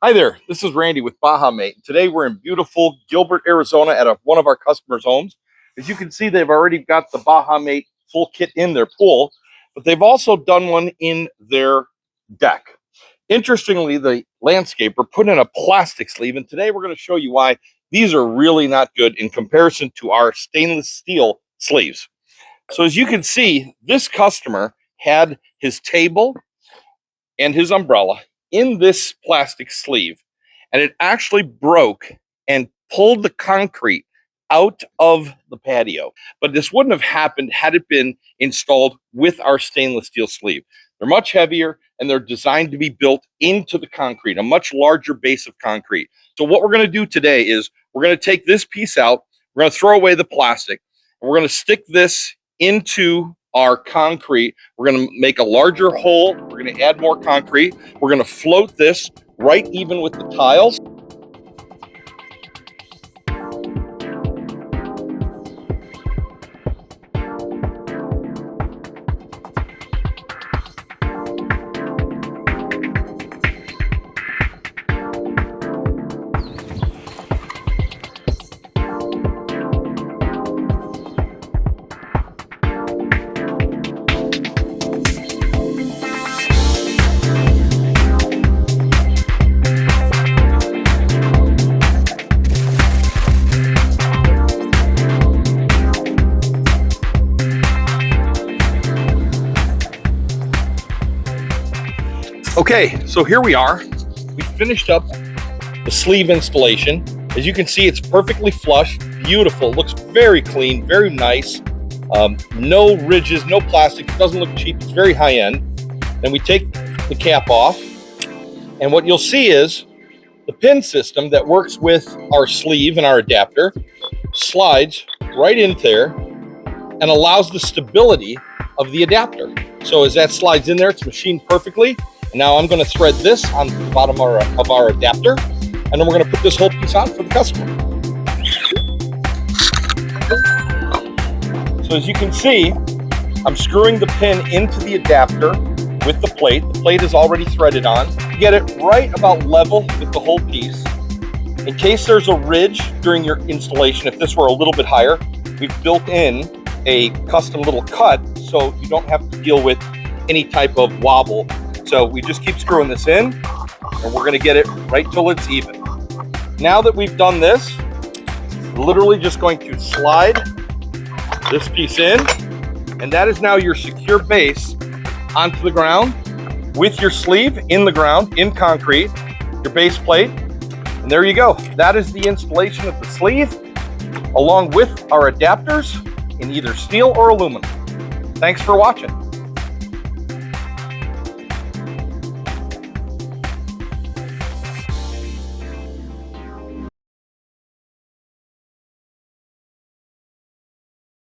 Hi there, this is Randy with BajaMate. Today we're in beautiful Gilbert, Arizona at one of our customers' homes. As you can see, they've already got the BajaMate full kit in their pool, but they've also done one in their deck. Interestingly, the landscaper put in a plastic sleeve, and today we're going to show you why these are really not good in comparison to our stainless steel sleeves. So as you can see, this customer had his table and his umbrella in this plastic sleeve, and it actually broke and pulled the concrete out of the patio. But this wouldn't have happened had it been installed with our stainless steel sleeve. They're much heavier and they're designed to be built into the concrete, a much larger base of concrete. So what we're going to do today is we're going to take this piece out, we're going to throw away the plastic, and we're going to stick this into our concrete. We're going to make a larger hole. We're going to add more concrete. We're going to float this right even with the tiles. Okay, so here we are. We finished up the sleeve installation. As you can see, it's perfectly flush, beautiful, looks very clean, very nice. No ridges, no plastic, it doesn't look cheap, it's very high end. Then we take the cap off, and what you'll see is the pin system that works with our sleeve and our adapter slides right in there and allows the stability of the adapter. So as that slides in there, it's machined perfectly. Now I'm going to thread this on the bottom of our adapter, and then we're going to put this whole piece on for the customer. So as you can see, I'm screwing the pin into the adapter with the plate. The plate is already threaded on. You get it right about level with the whole piece. In case there's a ridge during your installation, if this were a little bit higher, we've built in a custom little cut so you don't have to deal with any type of wobble. So we just keep screwing this in, and we're going to get it right till it's even. Now that we've done this, we're literally just going to slide this piece in, and that is now your secure base onto the ground with your sleeve in the ground, in concrete, your base plate, and there you go. That is the installation of the sleeve, along with our adapters in either steel or aluminum. Thanks for watching.